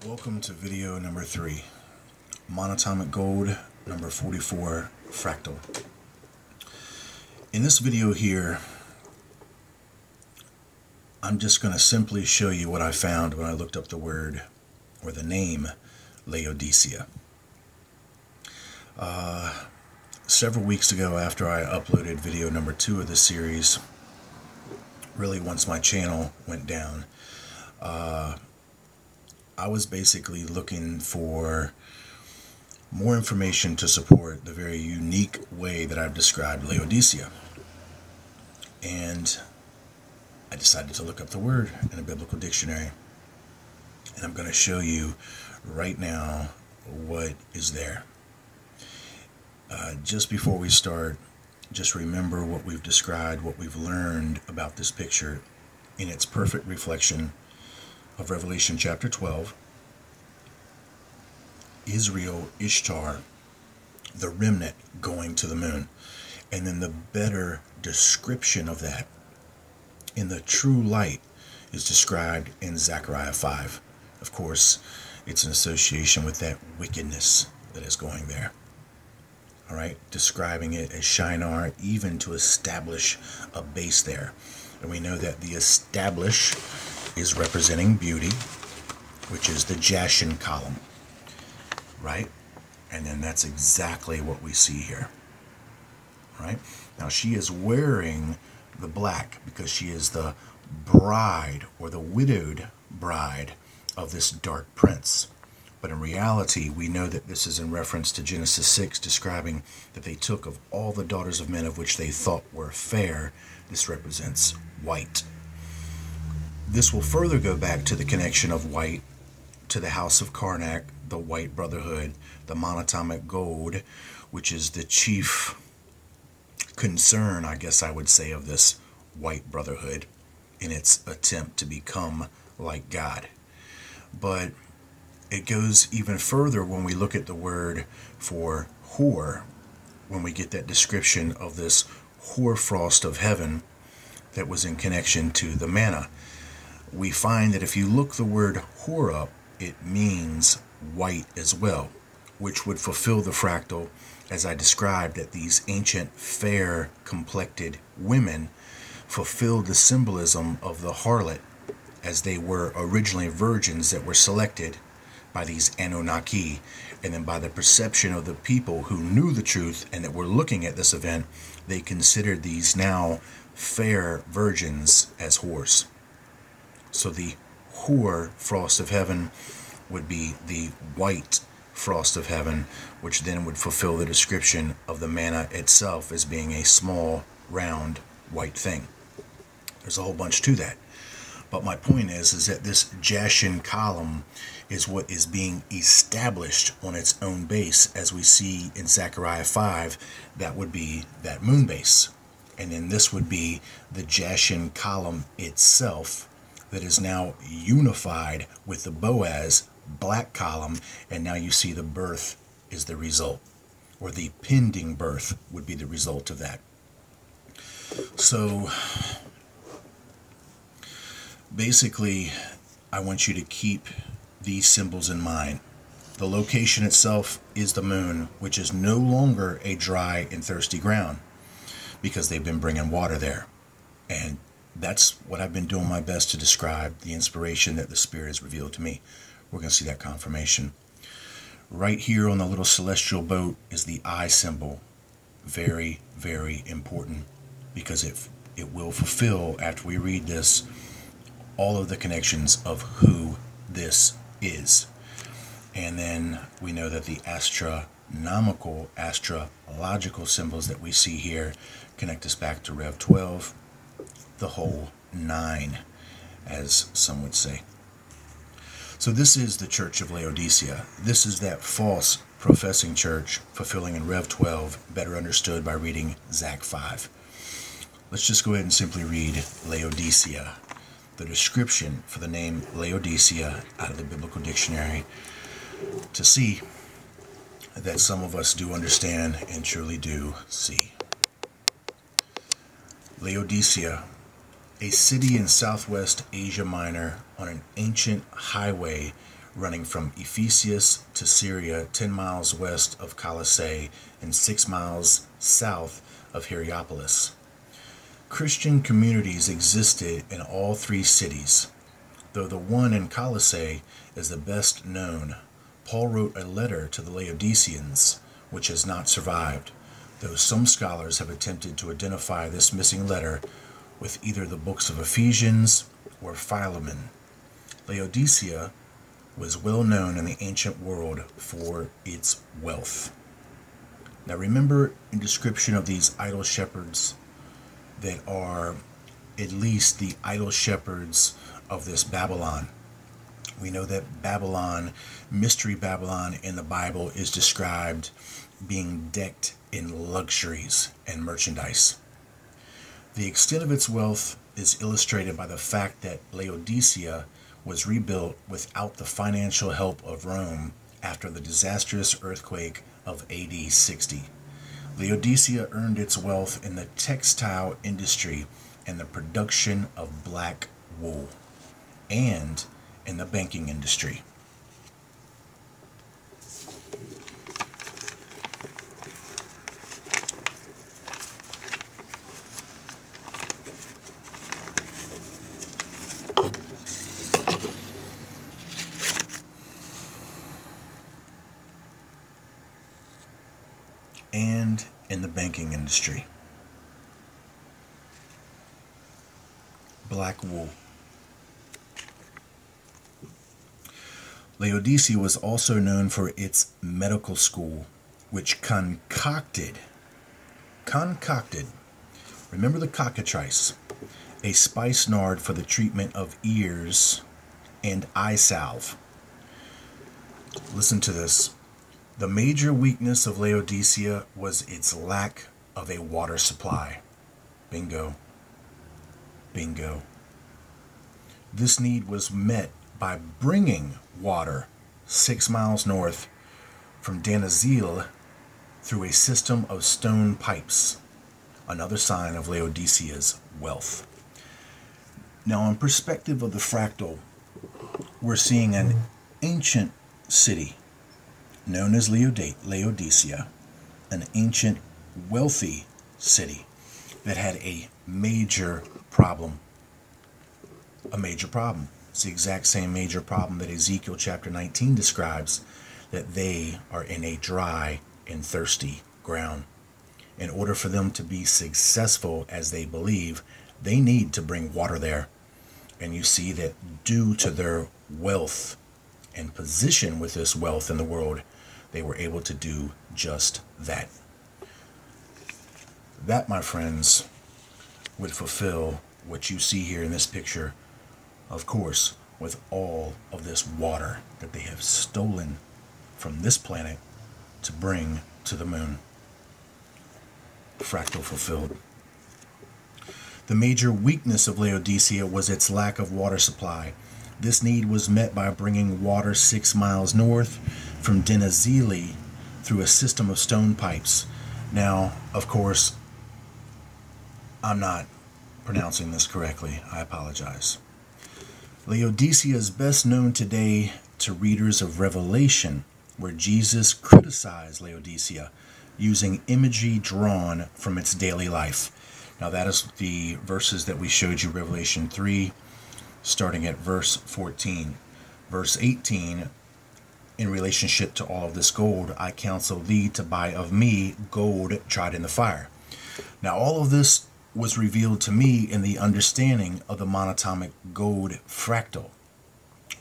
Welcome to video number 3, Monatomic Gold, number 44, Fractal. In this video here, I'm just going to simply show you what I found when I looked up the word, or the name, Laodicea. Several weeks ago, after I uploaded video number 2 of this series, really once my channel went down, I was basically looking for more information to support the very unique way that I've described Laodicea. And I decided to look up the word in a biblical dictionary. And I'm going to show you right now what is there. Just before we start, just remember what we've described, what we've learned about this picture in its perfect reflection of Revelation chapter 12, Israel, Ishtar, the remnant going to the moon. And then the better description of that in the true light is described in Zechariah 5. Of course, it's an association with that wickedness that is going there. Alright, describing it as Shinar, even to establish a base there. And we know that the establish is representing beauty, which is the Jashin column, right? And then that's exactly what we see here, right? Now she is wearing the black because she is the bride, or the widowed bride, of this dark prince. But in reality, we know that this is in reference to Genesis 6, describing that they took of all the daughters of men of which they thought were fair. This represents white. This will further go back to the connection of white to the house of Karnak, the white brotherhood, the monatomic gold, which is the chief concern, I guess I would say, of this white brotherhood in its attempt to become like God. But it goes even further when we look at the word for whore, when we get that description of this hoarfrost of heaven that was in connection to the manna. We find that if you look the word whore up, it means white as well, which would fulfill the fractal as I described, that these ancient fair complected women fulfilled the symbolism of the harlot, as they were originally virgins that were selected by these Anunnaki, and then by the perception of the people who knew the truth and that were looking at this event, they considered these now fair virgins as whores. So the whore frost of heaven would be the white frost of heaven, which then would fulfill the description of the manna itself as being a small, round, white thing. There's a whole bunch to that. But my point is that this Jashin column is what is being established on its own base, as we see in Zechariah 5. That would be that moon base. And then this would be the Jashin column itself that is now unified with the Boaz black column, and now you see the birth is the result, or the pending birth would be the result of that. So basically, I want you to keep these symbols in mind. The location itself is the moon, which is no longer a dry and thirsty ground because they've been bringing water there. And that's what I've been doing my best to describe, the inspiration that the Spirit has revealed to me. We're going to see that confirmation. Right here on the little celestial boat is the eye symbol. Very, very important, because it will fulfill, after we read this, all of the connections of who this is. And then we know that the astronomical, astrological symbols that we see here connect us back to Rev 12, the whole 9, as some would say. So this is the church of Laodicea. This is that false professing church fulfilling in Rev 12, better understood by reading Zach 5. Let's just go ahead and simply read Laodicea, the description for the name Laodicea out of the biblical dictionary, to see that some of us do understand and truly do see. Laodicea, a city in southwest Asia Minor on an ancient highway running from Ephesus to Syria, 10 miles west of Colossae and 6 miles south of Hierapolis. Christian communities existed in all three cities. Though the one in Colossae is the best known, Paul wrote a letter to the Laodiceans, which has not survived, though some scholars have attempted to identify this missing letter with either the books of Ephesians or Philemon. Laodicea was well known in the ancient world for its wealth. Now remember, in description of these idol shepherds that are at least the idol shepherds of this Babylon. We know that Babylon, Mystery Babylon in the Bible, is described being decked in luxuries and merchandise. The extent of its wealth is illustrated by the fact that Laodicea was rebuilt without the financial help of Rome after the disastrous earthquake of AD 60. Laodicea earned its wealth in the textile industry and the production of black wool, and in the banking industry. And in the banking industry. Black wool. Laodicea was also known for its medical school, which concocted, remember the cockatrice, a spice nard for the treatment of ears and eye salve. Listen to this. The major weakness of Laodicea was its lack of a water supply. Bingo. Bingo. This need was met by bringing water 6 miles north from Danazil through a system of stone pipes, another sign of Laodicea's wealth. Now, in perspective of the fractal, we're seeing an ancient city known as Laodicea, an ancient wealthy city that had a major problem. A major problem. It's the exact same major problem that Ezekiel chapter 19 describes, that they are in a dry and thirsty ground. In order for them to be successful as they believe, they need to bring water there. And you see that due to their wealth and position with this wealth in the world, they were able to do just that. That, my friends, would fulfill what you see here in this picture, of course, with all of this water that they have stolen from this planet to bring to the moon. Fractal fulfilled. The major weakness of Laodicea was its lack of water supply. This need was met by bringing water 6 miles north from Danazili through a system of stone pipes. Now, of course, I'm not pronouncing this correctly. I apologize. Laodicea is best known today to readers of Revelation, where Jesus criticized Laodicea using imagery drawn from its daily life. Now that is the verses that we showed you, Revelation 3, starting at verse 14. Verse 18, in relationship to all of this gold, I counsel thee to buy of me gold tried in the fire. Now all of this was revealed to me in the understanding of the monatomic gold fractal.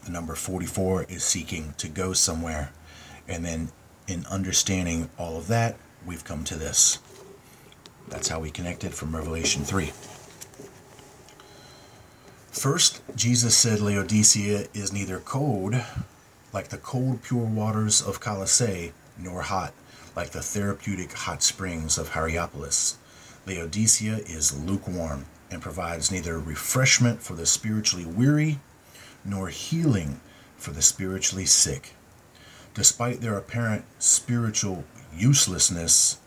The number 44 is seeking to go somewhere. And then in understanding all of that, we've come to this. That's how we connected from Revelation 3. First, Jesus said Laodicea is neither cold, like the cold pure waters of Colossae, nor hot, like the therapeutic hot springs of Hierapolis. Laodicea is lukewarm and provides neither refreshment for the spiritually weary, nor healing for the spiritually sick. Despite their apparent spiritual uselessness,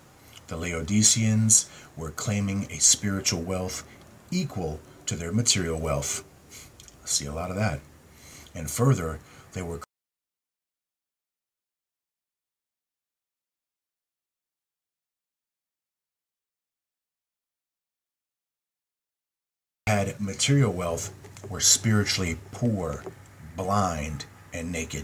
the Laodiceans were claiming a spiritual wealth equal to their material wealth. I see a lot of that. And further, they were had material wealth were spiritually poor, blind, and naked.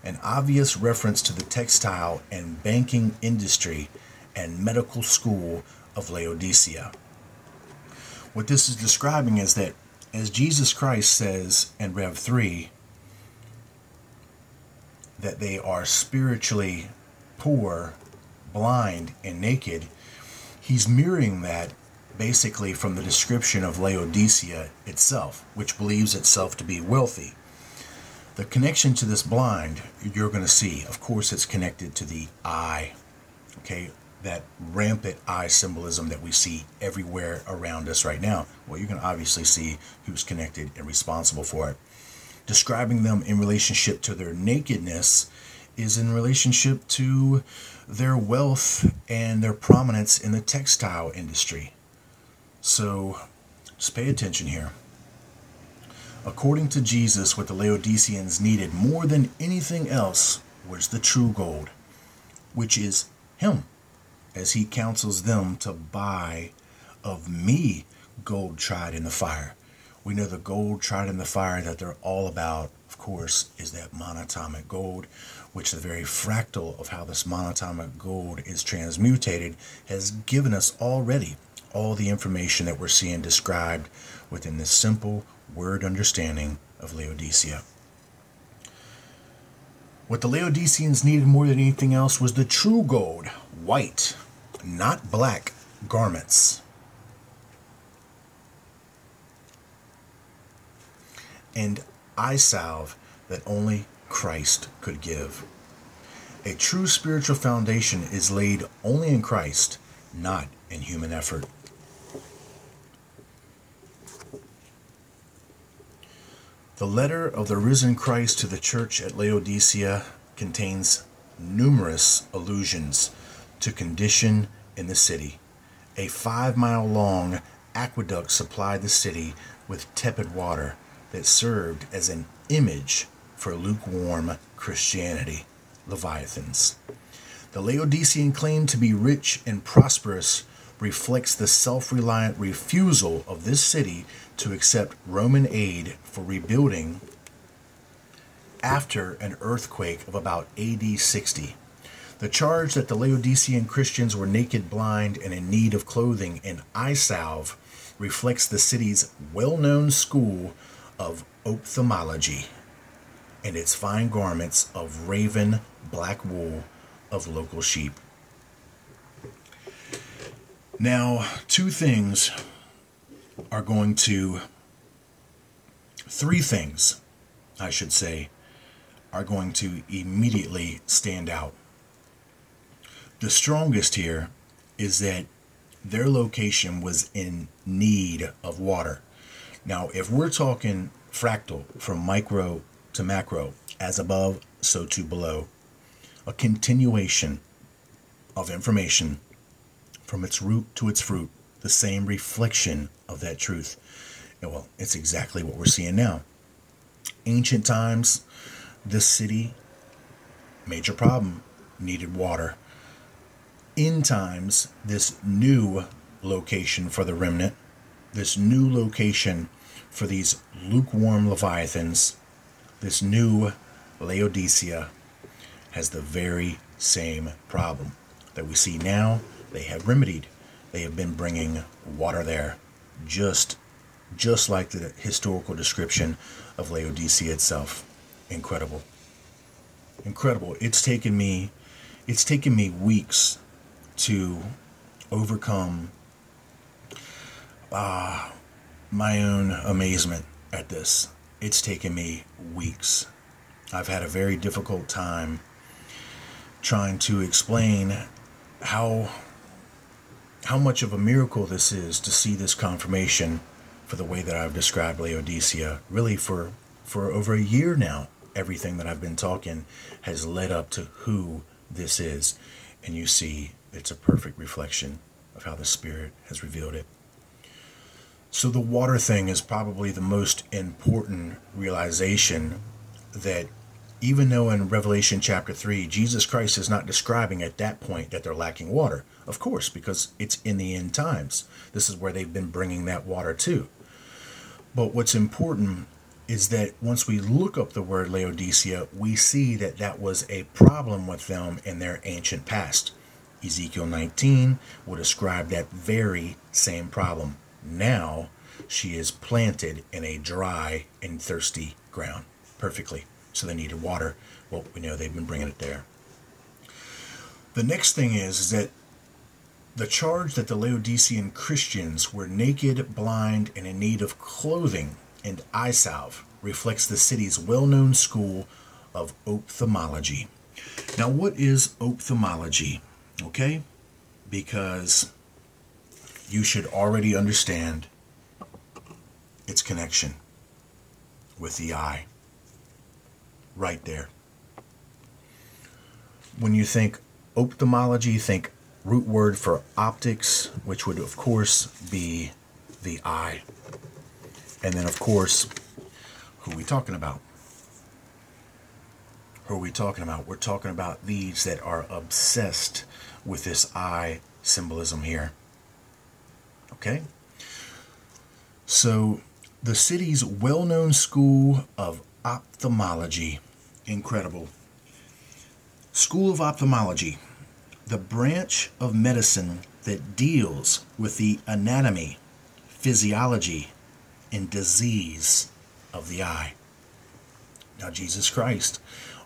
An obvious reference to the textile and banking industry and medical school of Laodicea. What this is describing is that, as Jesus Christ says in Rev 3, that they are spiritually poor, blind, and naked, he's mirroring that basically from the description of Laodicea itself, which believes itself to be wealthy. The connection to this blind, you're going to see, of course, it's connected to the eye, okay? That rampant eye symbolism that we see everywhere around us right now. Well, you're going to obviously see who's connected and responsible for it. Describing them in relationship to their nakedness is in relationship to their wealth and their prominence in the textile industry. So just pay attention here. According to Jesus, what the Laodiceans needed more than anything else was the true gold, which is him, as he counsels them to buy of me gold tried in the fire. We know the gold tried in the fire that they're all about, of course, is that monatomic gold, which the very fractal of how this monatomic gold is transmutated has given us already all the information that we're seeing described within this simple word understanding of Laodicea. What the Laodiceans needed more than anything else was the true gold, white, not black, garments. And eye salve that only Christ could give. A true spiritual foundation is laid only in Christ, not in human effort. The letter of the risen Christ to the church at Laodicea contains numerous allusions to condition in the city. A 5-mile-long aqueduct supplied the city with tepid water that served as an image for lukewarm Christianity, Leviathans. The Laodicean claim to be rich and prosperous reflects the self-reliant refusal of this city to accept Roman aid for rebuilding after an earthquake of about AD 60. The charge that the Laodicean Christians were naked, blind, and in need of clothing and eye salve reflects the city's well-known school of ophthalmology and its fine garments of raven black wool of local sheep. Now, three things are going to immediately stand out. The strongest here is that their location was in need of water. Now, if we're talking fractal from micro to macro, as above, so too below, a continuation of information from its root to its fruit, the same reflection of that truth. And well, it's exactly what we're seeing now. Ancient times, this city, major problem, needed water. End times, this new location for the remnant, this new location for these lukewarm Leviathans, this new Laodicea has the very same problem that we see now. They have remedied. They have been bringing water there, just like the historical description of Laodicea itself. Incredible. It's taken me weeks to overcome my own amazement at this. It's taken me weeks. I've had a very difficult time trying to explain how much of a miracle this is to see this confirmation for the way that I've described Laodicea. Really, for over a year now, everything that I've been talking has led up to who this is. And you see, it's a perfect reflection of how the Spirit has revealed it. So the water thing is probably the most important realization, that even though in Revelation chapter 3, Jesus Christ is not describing at that point that they're lacking water. Of course, because it's in the end times. This is where they've been bringing that water to. But what's important is that once we look up the word Laodicea, we see that that was a problem with them in their ancient past. Ezekiel 19 will describe that very same problem. Now she is planted in a dry and thirsty ground perfectly. So they needed water. Well, we know they've been bringing it there. The next thing is that the charge that the Laodicean Christians were naked, blind, and in need of clothing and eye salve reflects the city's well-known school of ophthalmology. Now, what is ophthalmology? Okay? Because you should already understand its connection with the eye. Right there. When you think ophthalmology, think root word for optics, which would of course be the eye. And then of course, who are we talking about? Who are we talking about? We're talking about these that are obsessed with this eye symbolism here. Okay? So the city's well-known school of ophthalmology. Incredible. School of ophthalmology, the branch of medicine that deals with the anatomy, physiology, and disease of the eye. Now, Jesus Christ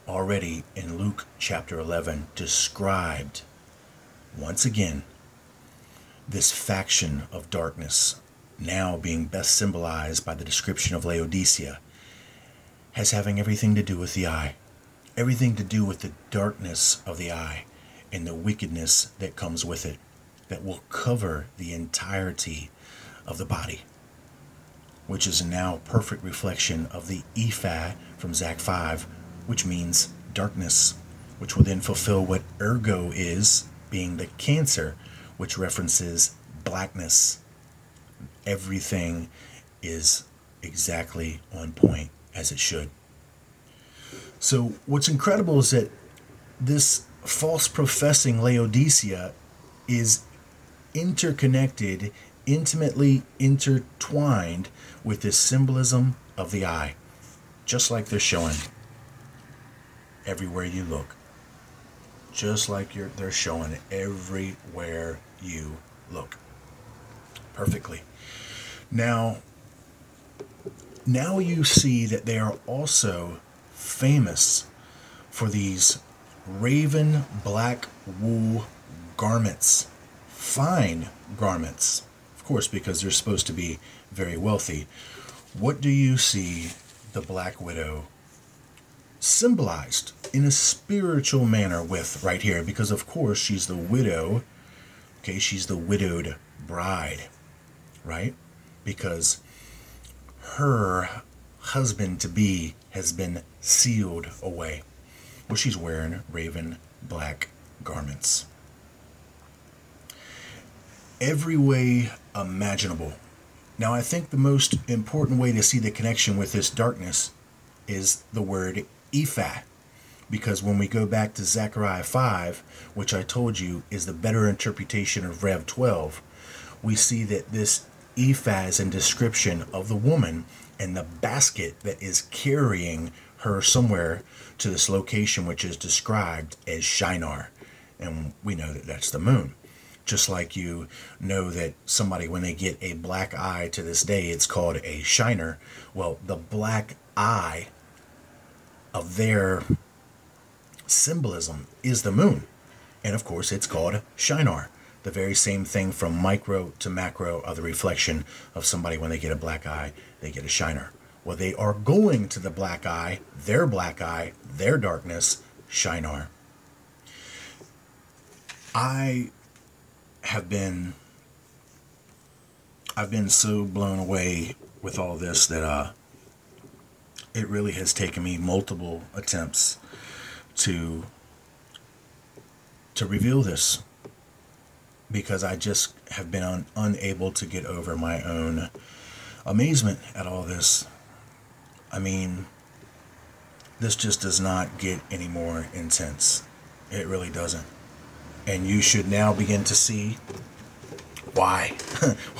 already in Luke chapter 11 described once again this faction of darkness, now being best symbolized by the description of Laodicea, as having everything to do with the eye, everything to do with the darkness of the eye and the wickedness that comes with it, that will cover the entirety of the body, which is now a perfect reflection of the ephah from Zach 5, which means darkness, which will then fulfill what ergo is, being the cancer, which references blackness. Everything is exactly on point as it should. So what's incredible is that this false professing Laodicea is interconnected, intimately intertwined with this symbolism of the eye, just like they're showing everywhere you look. Just like they're showing everywhere you look. Perfectly. Now you see that they are also famous for these raven black wool garments, fine garments, of course, because they're supposed to be very wealthy. What do you see the Black Widow symbolized in a spiritual manner with right here? Because of course she's the widow, okay, she's the widowed bride, right? Because her husband-to-be has been sealed away. Well, she's wearing raven black garments. Every way imaginable. Now, I think the most important way to see the connection with this darkness is the word ephah. Because when we go back to Zechariah 5, which I told you is the better interpretation of Rev 12, we see that this ephah is in description of the woman and the basket that is carrying her somewhere to this location, which is described as Shinar. And we know that that's the moon. Just like you know that somebody, when they get a black eye to this day, it's called a shiner. Well, the black eye of their symbolism is the moon. And of course, it's called Shinar. The very same thing from micro to macro of the reflection of somebody when they get a black eye, they get a shiner. Well, they are going to the black eye, their darkness, Shinar. I've been so blown away with all this that it really has taken me multiple attempts to reveal this, because I just have been unable to get over my own amazement at all this. I mean, this just does not get any more intense. It really doesn't. And you should now begin to see why.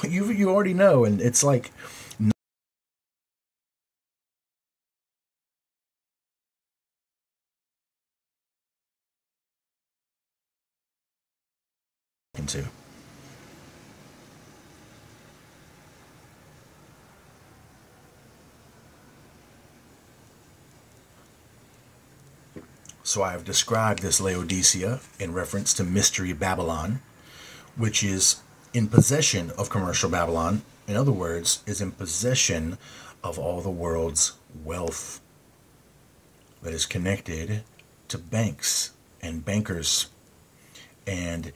You already know, and it's like into. So I have described this Laodicea in reference to Mystery Babylon, which is in possession of commercial Babylon. In other words, is in possession of all the world's wealth that is connected to banks and bankers. And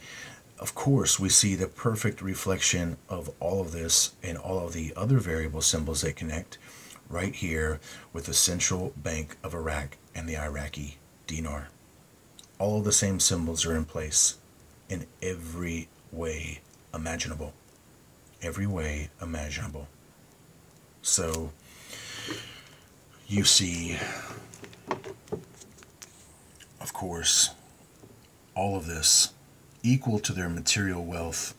of course, we see the perfect reflection of all of this and all of the other variable symbols that connect right here with the central bank of Iraq and the Iraqi dinar. All of the same symbols are in place in every way imaginable. Every way imaginable. So you see, of course, all of this equal to their material wealth.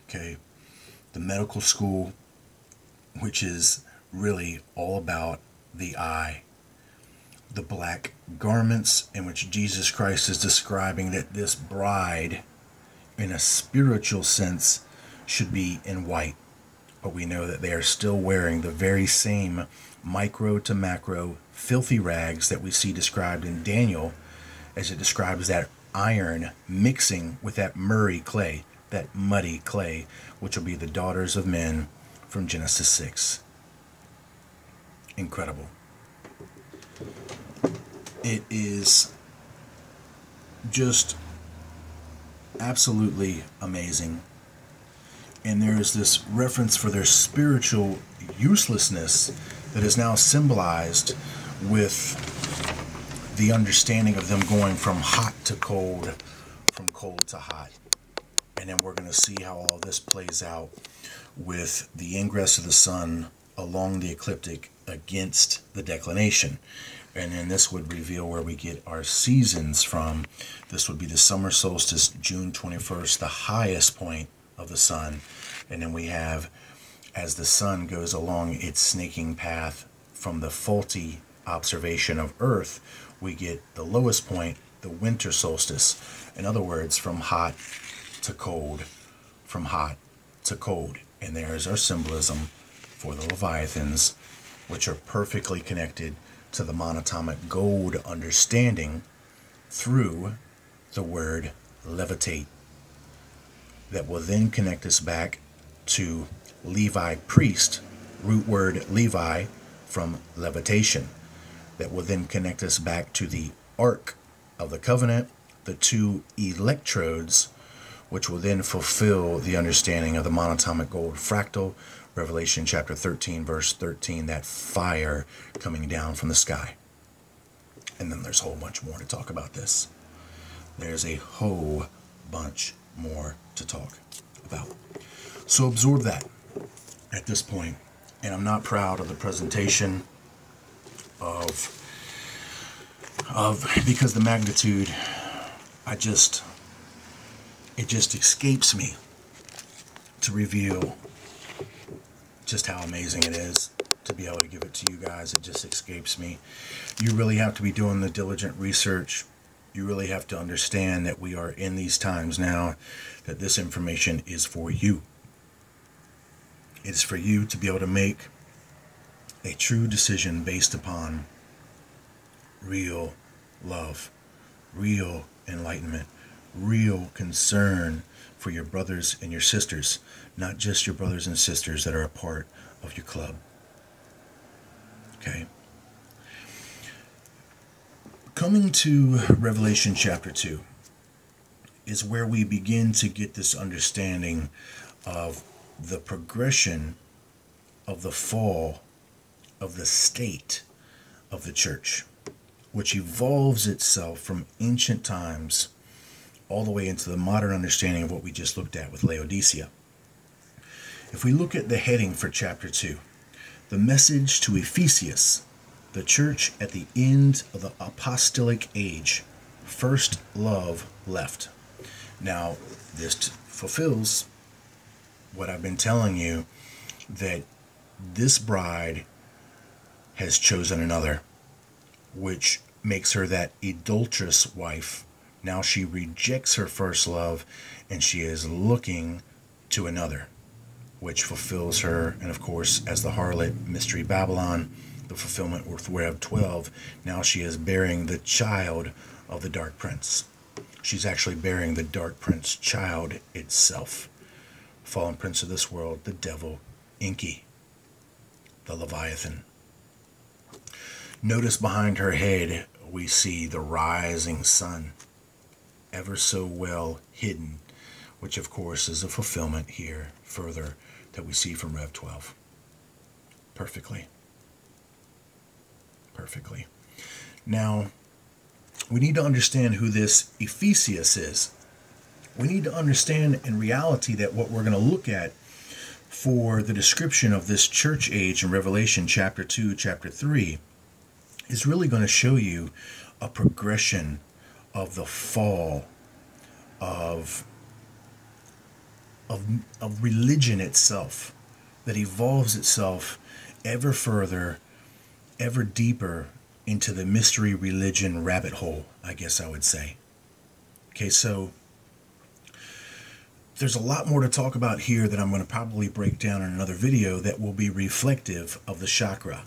Okay, the medical school, which is really all about the eye. The black garments, in which Jesus Christ is describing that this bride, in a spiritual sense, should be in white. But we know that they are still wearing the very same micro to macro filthy rags that we see described in Daniel, as it describes that iron mixing with that murky clay, that muddy clay, which will be the daughters of men from Genesis 6. Incredible. It is just absolutely amazing. And there is this reference for their spiritual uselessness that is now symbolized with the understanding of them going from hot to cold, from cold to hot. And then we're going to see how all this plays out with the ingress of the sun along the ecliptic against the declination. And then this would reveal where we get our seasons from. This would be the summer solstice, June 21st, the highest point of the sun. And then we have, as the sun goes along its snaking path from the faulty observation of Earth, we get the lowest point, the winter solstice. In other words, from hot to cold, from hot to cold. And there's our symbolism for the Leviathans, which are perfectly connected to the monatomic gold understanding through the word levitate, that will then connect us back to Levi priest, root word Levi from levitation, that will then connect us back to the Ark of the Covenant, the two electrodes, which will then fulfill the understanding of the monatomic gold fractal, Revelation chapter 13, verse 13, that fire coming down from the sky. And then there's a whole bunch more to talk about this. There's a whole bunch more to talk about. So absorb that at this point. And I'm not proud of the presentation of because the magnitude, it just escapes me to reveal just how amazing it is to be able to give it to you guys. It just escapes me. You really have to be doing the diligent research. You really have to understand that we are in these times now, that this information is for you. It's for you to be able to make a true decision based upon real love, real enlightenment, real concern for your brothers and your sisters, not just your brothers and sisters that are a part of your club. Okay? Coming to Revelation chapter 2 is where we begin to get this understanding of the progression of the fall of the state of the church, which evolves itself from ancient times all the way into the modern understanding of what we just looked at with Laodicea. If we look at the heading for chapter 2, the message to Ephesus, the church at the end of the apostolic age, first love left. Now, this fulfills what I've been telling you, that this bride has chosen another, which makes her that adulterous wife Now she rejects her first love, and she is looking to another, which fulfills her. And of course, as the harlot, Mystery Babylon, the fulfillment with Rev 12, now she is bearing the child of the Dark Prince. She's actually bearing the Dark Prince child itself. Fallen prince of this world, the devil, Enki, the Leviathan. Notice behind her head, we see the rising sun, ever so well hidden, which of course is a fulfillment here further that we see from Rev 12. Perfectly. Perfectly. Now, we need to understand who this Ephesus is. We need to understand in reality that what we're going to look at for the description of this church age in Revelation chapter 2, chapter 3, is really going to show you a progression of the fall of religion itself, that evolves itself ever further, ever deeper into the mystery religion rabbit hole, I guess I would say. Okay, so there's a lot more to talk about here that I'm going to probably break down in another video that will be reflective of the chakra.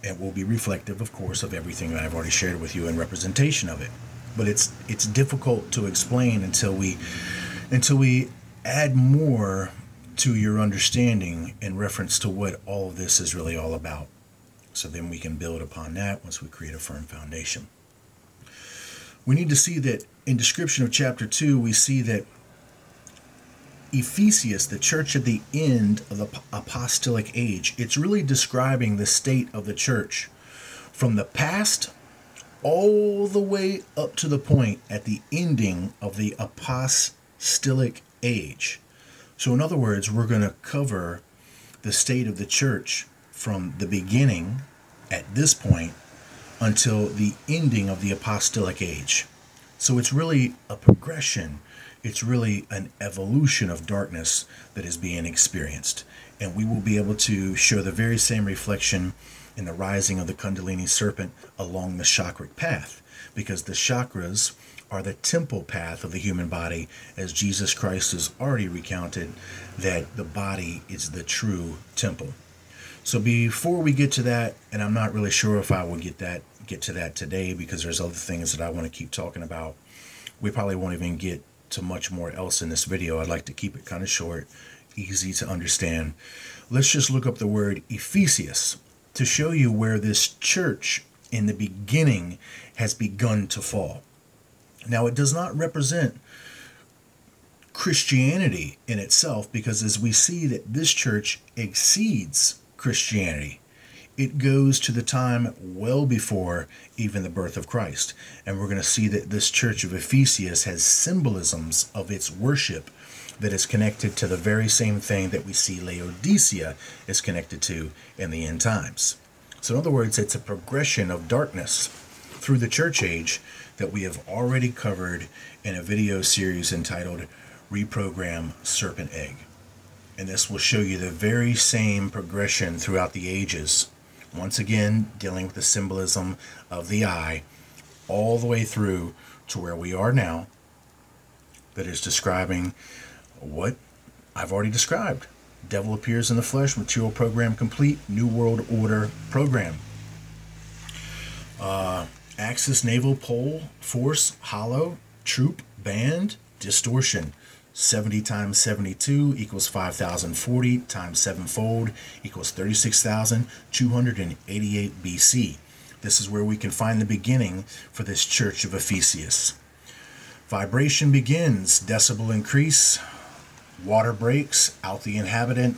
It will be reflective, of course, of everything that I've already shared with you in representation of it. But it's difficult to explain until we add more to your understanding in reference to what all of this is really all about. So then we can build upon that once we create a firm foundation. We need to see that in description of chapter 2, we see that Ephesus, the church at the end of the apostolic age, it's really describing the state of the church from the past all the way up to the point at the ending of the apostolic age. So in other words, we're going to cover the state of the church from the beginning at this point until the ending of the apostolic age. So it's really a progression. It's really an evolution of darkness that is being experienced. And we will be able to show the very same reflection in the rising of the Kundalini serpent along the chakric path, because the chakras are the temple path of the human body, as Jesus Christ has already recounted that the body is the true temple. So before we get to that, and I'm not really sure if I will get to that today, because there's other things that I want to keep talking about. We probably won't even get to much more else in this video. I'd like to keep it kind of short, easy to understand. Let's just look up the word Ephesus to show you where this church in the beginning has begun to fall. Now, it does not represent Christianity in itself, because as we see that this church exceeds Christianity, it goes to the time well before even the birth of Christ. And we're going to see that this church of Ephesus has symbolisms of its worship that is connected to the very same thing that we see Laodicea is connected to in the end times. So in other words, it's a progression of darkness through the church age that we have already covered in a video series entitled Reprogram Serpent Egg. And this will show you the very same progression throughout the ages. Once again, dealing with the symbolism of the eye all the way through to where we are now, that is describing what I've already described. Devil appears in the flesh, material program complete, New World Order program. Axis, naval, pole, force, hollow, troop, band, distortion. 70 times 72 equals 5,040 times 7-fold equals 36,288 BC. This is where we can find the beginning for this church of Ephesus. Vibration begins, decibel increase, water breaks, out the inhabitant,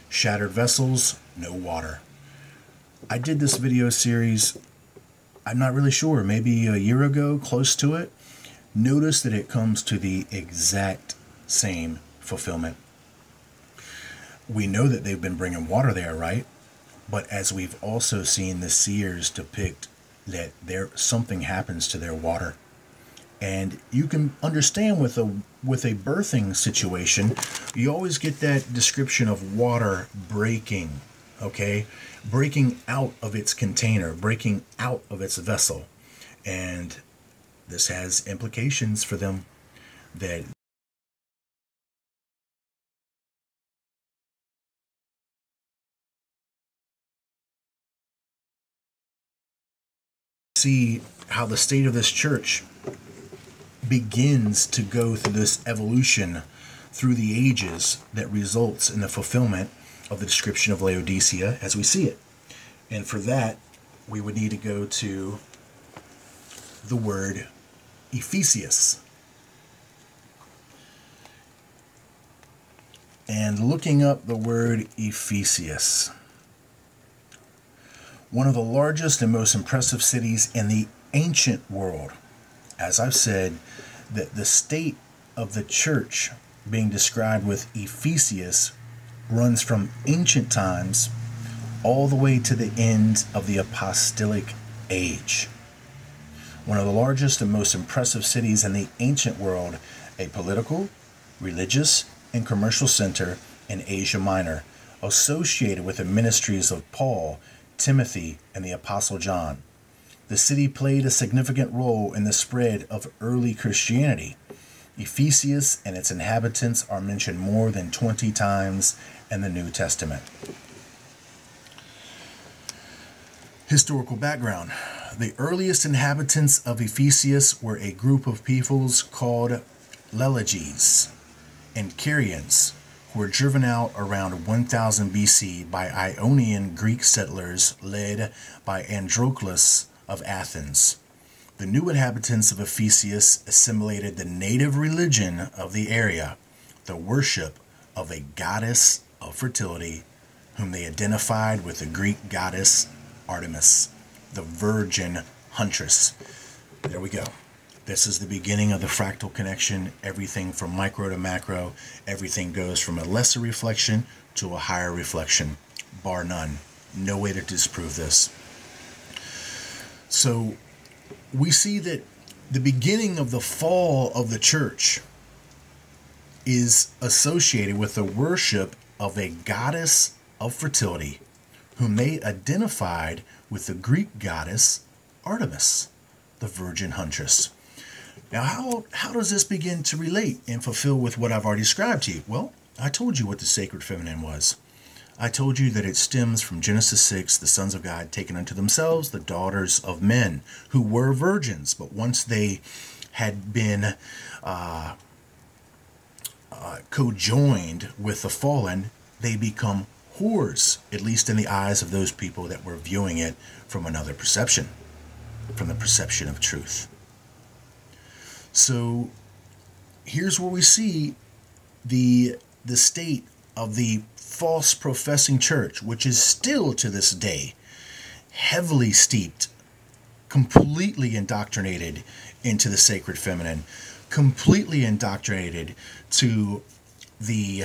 shattered vessels, no water. I did this video series, I'm not really sure, maybe a year ago, close to it. Notice that it comes to the exact same fulfillment. We know that they've been bringing water there, right? But as we've also seen the seers depict that something happens to their water. And you can understand with a birthing situation, you always get that description of water breaking, okay? Breaking out of its container, breaking out of its vessel. And this has implications for them that see how the state of this church begins to go through this evolution through the ages that results in the fulfillment of the description of Laodicea as we see it. And for that, we would need to go to the word Ephesus. And looking up the word Ephesus, one of the largest and most impressive cities in the ancient world. As I've said, that the state of the church being described with Ephesus runs from ancient times all the way to the end of the apostolic age. One of the largest and most impressive cities in the ancient world, a political, religious, and commercial center in Asia Minor, associated with the ministries of Paul, Timothy, and the Apostle John. The city played a significant role in the spread of early Christianity. Ephesus and its inhabitants are mentioned more than 20 times in the New Testament. Historical background. The earliest inhabitants of Ephesus were a group of peoples called Laodicea and Carians, who were driven out around 1000 BC by Ionian Greek settlers led by Androclus of Athens. The new inhabitants of Ephesus assimilated the native religion of the area, the worship of a goddess of fertility, whom they identified with the Greek goddess Artemis, the virgin huntress. There we go. This is the beginning of the fractal connection. Everything from micro to macro, everything goes from a lesser reflection to a higher reflection, bar none. No way to disprove this. So we see that the beginning of the fall of the church is associated with the worship of a goddess of fertility, whom they identified with the Greek goddess Artemis, the virgin huntress. Now, how does this begin to relate and fulfill with what I've already described to you? Well, I told you what the sacred feminine was. I told you that it stems from Genesis 6, the sons of God taken unto themselves the daughters of men who were virgins, but once they had been co-joined with the fallen, they become whores, at least in the eyes of those people that were viewing it from another perception, from the perception of truth. So here's where we see the state of the false professing church, which is still to this day heavily steeped, completely indoctrinated into the sacred feminine, completely indoctrinated to the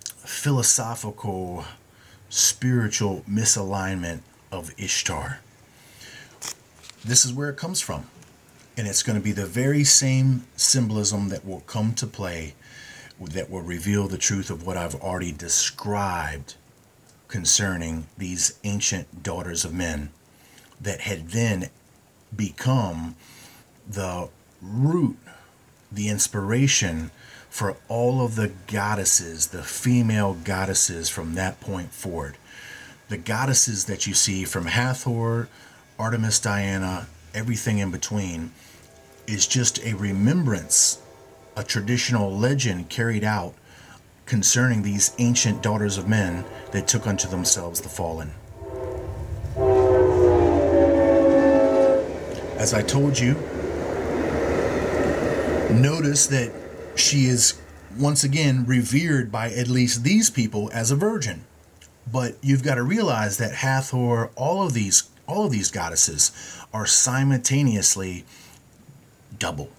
philosophical, spiritual misalignment of Ishtar. This is where it comes from. And it's going to be the very same symbolism that will come to play, that will reveal the truth of what I've already described concerning these ancient daughters of men that had then become the root, the inspiration for all of the goddesses, the female goddesses from that point forward. The goddesses that you see from Hathor, Artemis, Diana, everything in between is just a remembrance, a traditional legend carried out concerning these ancient daughters of men that took unto themselves the fallen. As I told you, notice that she is once again revered by at least these people as a virgin. But you've got to realize that Hathor, all of these goddesses are simultaneously double.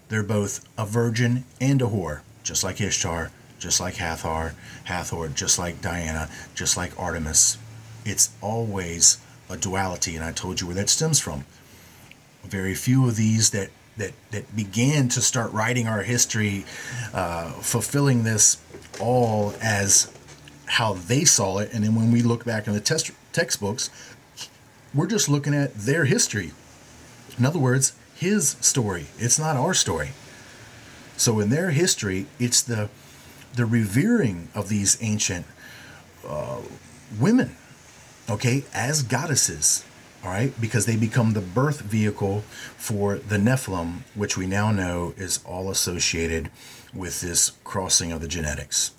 They're both a virgin and a whore, just like Ishtar, just like Hathor, just like Diana, just like Artemis. It's always a duality, and I told you where that stems from. Very few of these that began to start writing our history, fulfilling this all as how they saw it, and then when we look back in the textbooks, we're just looking at their history. In other words, his story. It's not our story. So in their history, it's the revering of these ancient women, okay, as goddesses, all right, because they become the birth vehicle for the Nephilim, which we now know is all associated with this crossing of the genetics.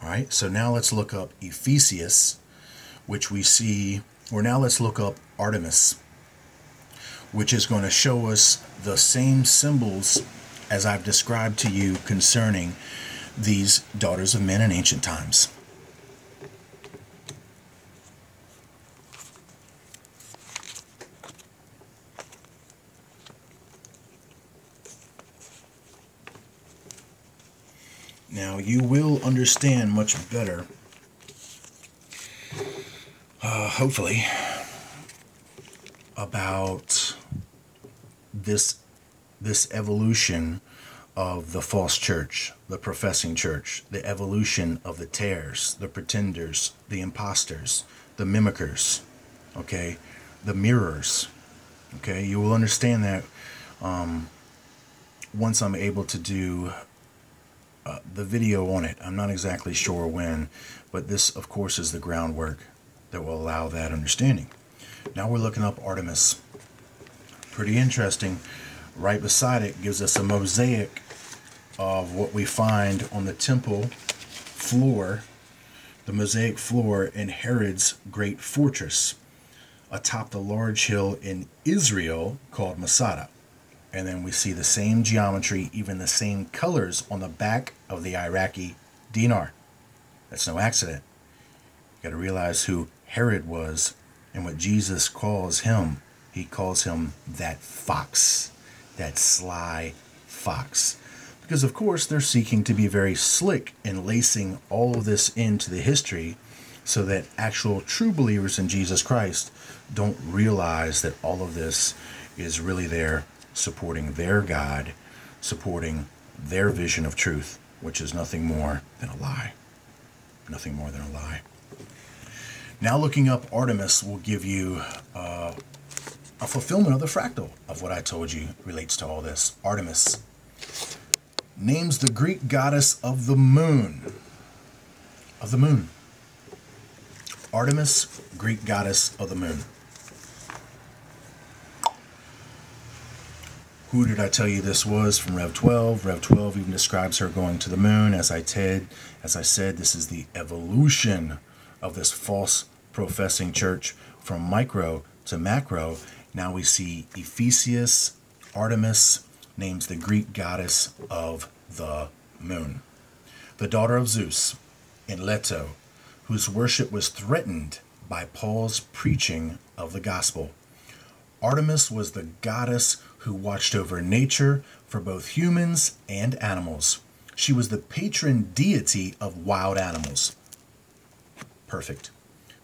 All right, so now let's look up Ephesus, which we see, or now let's look up Artemis, which is going to show us the same symbols as I've described to you concerning these daughters of men in ancient times. Now you will understand much better, hopefully, about this evolution of the false church, the professing church, the evolution of the tares, the pretenders, the imposters, the mimickers, okay, the mirrors, okay. You will understand that once I'm able to do the video on it. I'm not exactly sure when, but this, of course, is the groundwork that will allow that understanding. Now we're looking up Artemis. Pretty interesting. Right beside it gives us a mosaic of what we find on the temple floor, the mosaic floor in Herod's great fortress, atop the large hill in Israel called Masada. And then we see the same geometry, even the same colors on the back of the Iraqi dinar. That's no accident. You got to realize who Herod was and what Jesus calls him. He calls him that fox, that sly fox. Because, of course, they're seeking to be very slick in lacing all of this into the history so that actual true believers in Jesus Christ don't realize that all of this is really there supporting their God, supporting their vision of truth, which is nothing more than a lie. Nothing more than a lie. Now looking up Artemis will give you a fulfillment of the fractal of what I told you relates to all this. Artemis names the Greek goddess of the moon. Of the moon. Artemis, Greek goddess of the moon. Who did I tell you this was from Rev 12? Rev 12 even describes her going to the moon. As I said, this is the evolution of this false professing church from micro to macro. Now we see Ephesus, Artemis, names the Greek goddess of the moon. The daughter of Zeus in Leto, whose worship was threatened by Paul's preaching of the gospel. Artemis was the goddess who watched over nature for both humans and animals. She was the patron deity of wild animals. Perfect.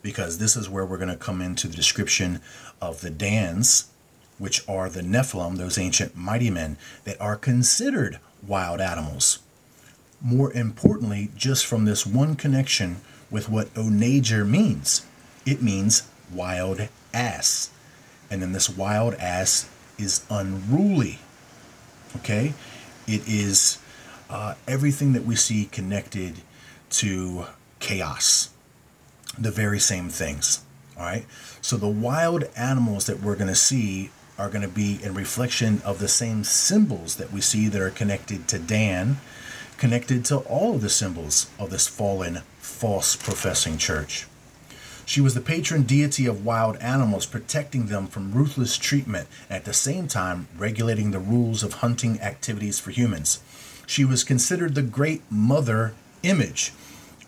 Because this is where we're going to come into the description of the Dans, which are the Nephilim, those ancient mighty men that are considered wild animals. More importantly, just from this one connection with what onager means. It means wild ass. And then this wild ass is unruly. Okay? It is everything that we see connected to chaos. The very same things. All right? So the wild animals that we're going to see are going to be in reflection of the same symbols that we see that are connected to Dan, connected to all of the symbols of this fallen, false professing church. She was the patron deity of wild animals, protecting them from ruthless treatment, and at the same time regulating the rules of hunting activities for humans. She was considered the great mother image.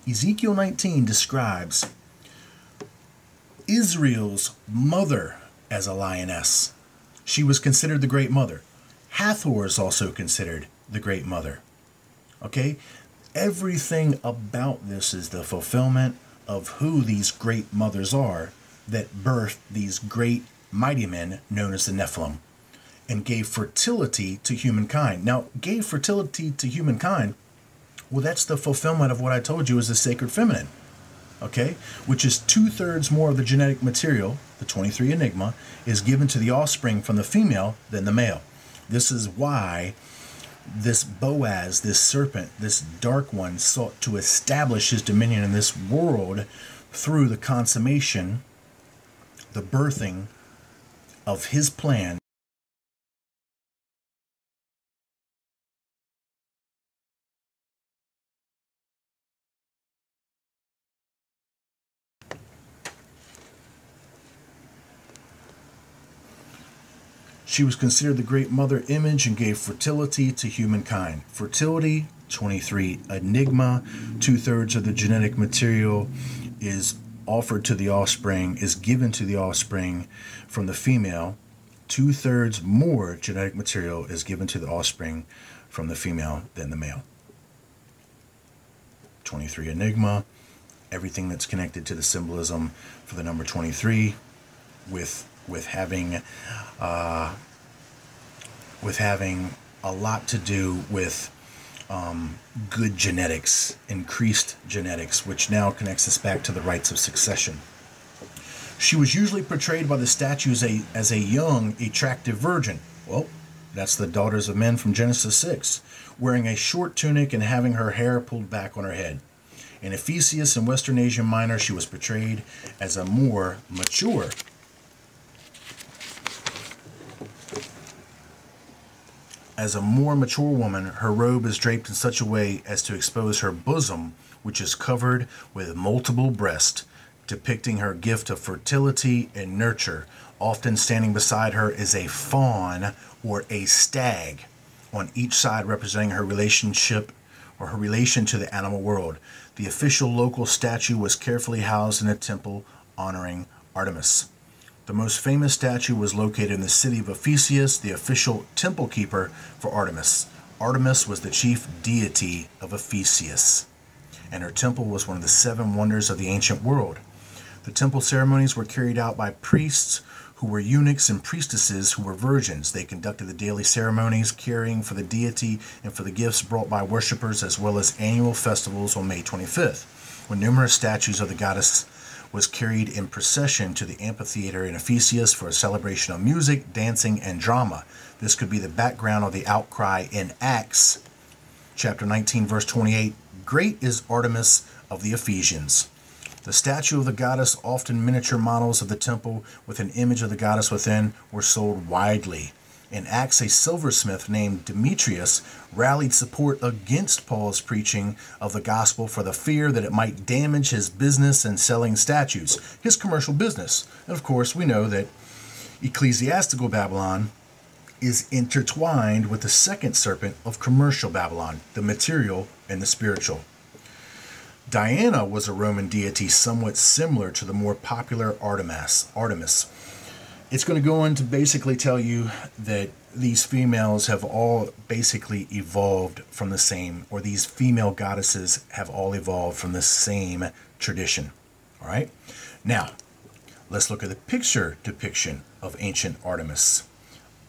Ezekiel 19 describes Israel's mother as a lioness. She was considered the great mother. Hathor is also considered the great mother. Okay? Everything about this is the fulfillment of who these great mothers are that birthed these great mighty men known as the Nephilim and gave fertility to humankind. Now, gave fertility to humankind, well, that's the fulfillment of what I told you is the sacred feminine, okay? Which is 2/3 more of the genetic material, the 23 enigma, is given to the offspring from the female than the male. This is why this Boaz, this serpent, this dark one, sought to establish his dominion in this world through the consummation, the birthing of his plan. She was considered the great mother image and gave fertility to humankind. Fertility, 23. Enigma, 2/3 of the genetic material is offered to the offspring, is given to the offspring from the female. 2/3 more genetic material is given to the offspring from the female than the male. 23 Enigma, everything that's connected to the symbolism for the number 23 with having a lot to do with good genetics, increased genetics, which now connects us back to the rites of succession. She was usually portrayed by the statues as a young, attractive virgin. Well, that's the daughters of men from Genesis 6, wearing a short tunic and having her hair pulled back on her head. In Ephesus and Western Asia Minor, she was portrayed as a more mature woman. Her robe is draped in such a way as to expose her bosom, which is covered with multiple breasts, depicting her gift of fertility and nurture. Often standing beside her is a fawn or a stag, on each side representing her relationship or her relation to the animal world. The official local statue was carefully housed in a temple honoring Artemis. The most famous statue was located in the city of Ephesus, the official temple keeper for Artemis. Artemis was the chief deity of Ephesus, and her temple was one of the 7 wonders of the ancient world. The temple ceremonies were carried out by priests who were eunuchs and priestesses who were virgins. They conducted the daily ceremonies, caring for the deity and for the gifts brought by worshippers, as well as annual festivals on May 25th, when numerous statues of the goddess was carried in procession to the amphitheater in Ephesus for a celebration of music, dancing, and drama. This could be the background of the outcry in Acts chapter 19, verse 28, "Great is Artemis of the Ephesians." The statue of the goddess, often miniature models of the temple with an image of the goddess within, were sold widely. In Acts, a silversmith named Demetrius rallied support against Paul's preaching of the gospel for the fear that it might damage his business in selling statues, his commercial business. And of course, we know that ecclesiastical Babylon is intertwined with the second serpent of commercial Babylon, the material and the spiritual. Diana was a Roman deity somewhat similar to the more popular Artemis. It's going to go on to basically tell you that these females have all basically evolved from the same, or these female goddesses have all evolved from the same tradition. All right? Now, let's look at the picture depiction of ancient Artemis.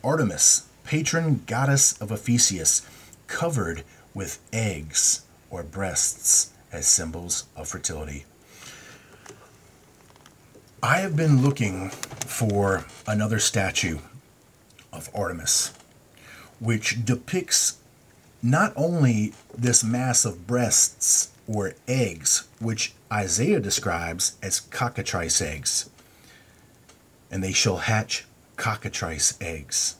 Artemis, patron goddess of Ephesus, covered with eggs or breasts as symbols of fertility. I have been looking for another statue of Artemis, which depicts not only this mass of breasts or eggs, which Isaiah describes as cockatrice eggs, and they shall hatch cockatrice eggs.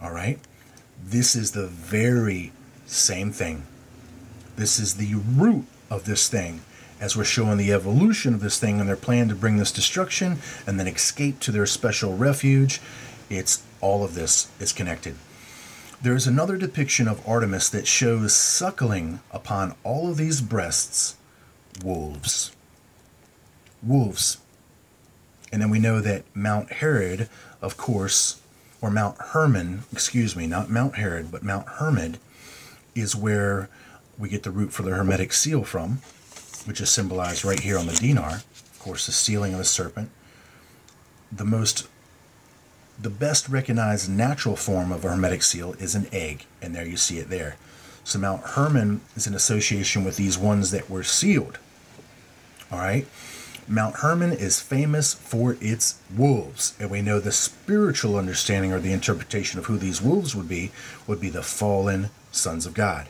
All right? This is the very same thing. This is the root of this thing, as we're showing the evolution of this thing and their plan to bring this destruction and then escape to their special refuge. It's all of this is connected. There's another depiction of Artemis that shows suckling upon all of these breasts wolves. Wolves. And then we know that Mount Herod, of course, or Mount Hermon, not Mount Herod, but Mount Hermon, is where we get the root for the Hermetic seal from, which is symbolized right here on the dinar. Of course, the sealing of the serpent. The best recognized natural form of a Hermetic seal is an egg, and there you see it there. So Mount Hermon is in association with these ones that were sealed. All right? Mount Hermon is famous for its wolves, and we know the spiritual understanding or the interpretation of who these wolves would be the fallen sons of God.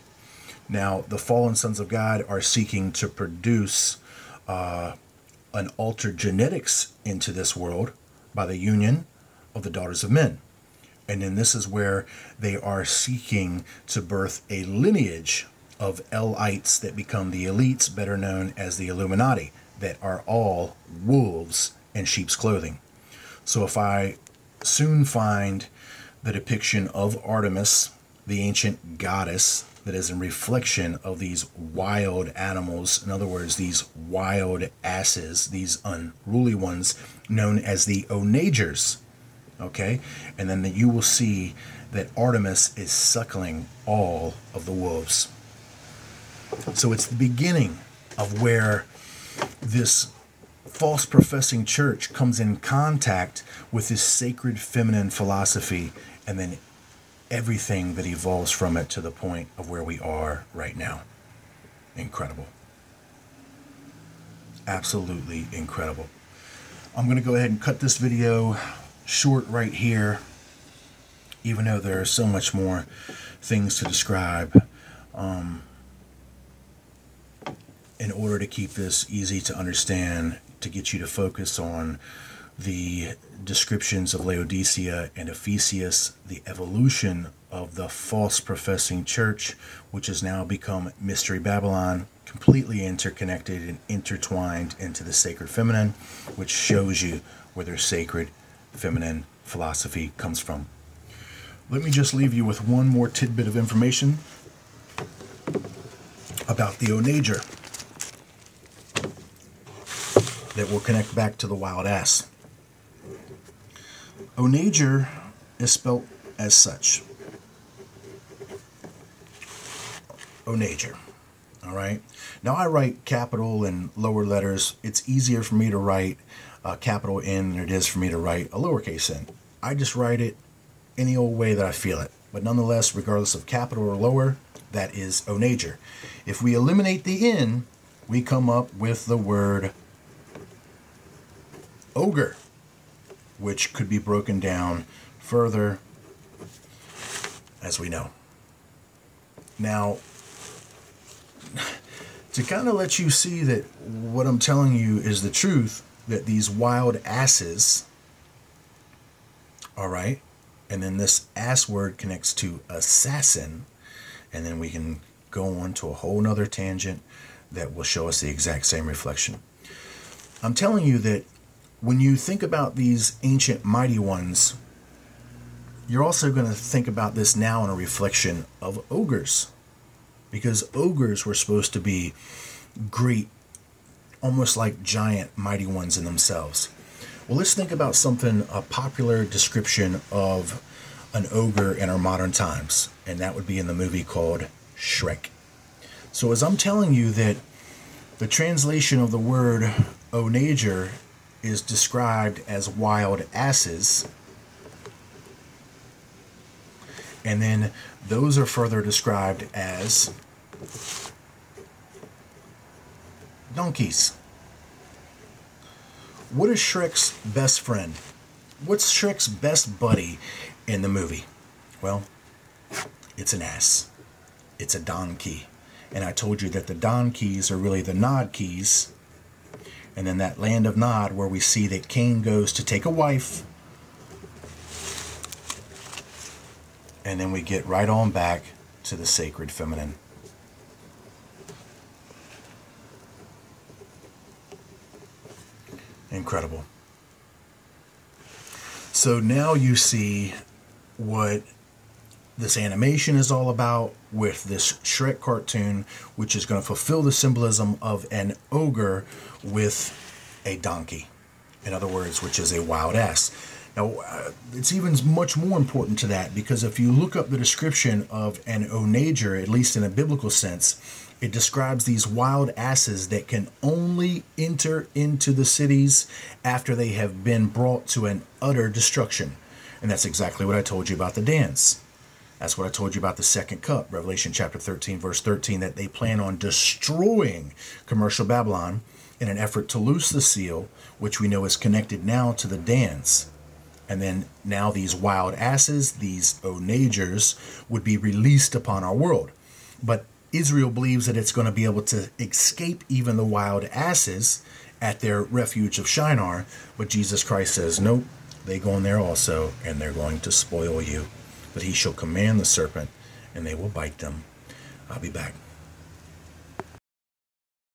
Now, the fallen sons of God are seeking to produce an altered genetics into this world by the union of the daughters of men. And then this is where they are seeking to birth a lineage of elites that become the elites, better known as the Illuminati, that are all wolves in sheep's clothing. So if I soon find the depiction of Artemis, the ancient goddess, that is in reflection of these wild animals, in other words, these wild asses, these unruly ones known as the onagers, okay? And then you will see that Artemis is suckling all of the wolves. So it's the beginning of where this false professing church comes in contact with this sacred feminine philosophy, and then everything that evolves from it to the point of where we are right now. Incredible. Absolutely incredible. I'm going to go ahead and cut this video short right here, even though there are so much more things to describe. In order to keep this easy to understand, to get you to focus on the descriptions of Laodicea and Ephesus, the evolution of the false professing church, which has now become Mystery Babylon, completely interconnected and intertwined into the sacred feminine, which shows you where their sacred feminine philosophy comes from. Let me just leave you with one more tidbit of information about the onager that will connect back to the wild ass. Onager is spelt as such. Onager. All right. Now I write capital and lower letters. It's easier for me to write a capital N than it is for me to write a lowercase n. I just write it any old way that I feel it. But nonetheless, regardless of capital or lower, that is onager. If we eliminate the N, we come up with the word ogre, which could be broken down further, as we know. Now, to kind of let you see that what I'm telling you is the truth, that these wild asses, all right, and then this ass word connects to assassin, and then we can go on to a whole nother tangent that will show us the exact same reflection. I'm telling you that when you think about these ancient mighty ones, you're also going to think about this now in a reflection of ogres. Because ogres were supposed to be great, almost like giant mighty ones in themselves. Well, let's think about something, a popular description of an ogre in our modern times. And that would be in the movie called Shrek. So as I'm telling you that the translation of the word onager is described as wild asses, and then those are further described as donkeys. What is Shrek's best friend? What's Shrek's best buddy in the movie? Well, it's an ass. It's a donkey. And I told you that the donkeys are really the Nod keys. And then that land of Nod, where we see that Cain goes to take a wife. And then we get right on back to the sacred feminine. Incredible. So now you see what this animation is all about with this Shrek cartoon, which is going to fulfill the symbolism of an ogre with a donkey. In other words, which is a wild ass. Now, it's even much more important to that, because if you look up the description of an onager, at least in a biblical sense, it describes these wild asses that can only enter into the cities after they have been brought to an utter destruction. And that's exactly what I told you about the dance. That's what I told you about the second cup, Revelation chapter 13, verse 13, that they plan on destroying commercial Babylon in an effort to loose the seal, which we know is connected now to the dance. And then now these wild asses, these onagers, would be released upon our world. But Israel believes that it's going to be able to escape even the wild asses at their refuge of Shinar. But Jesus Christ says, nope, they go in there also, and they're going to spoil you. But he shall command the serpent, and they will bite them. I'll be back.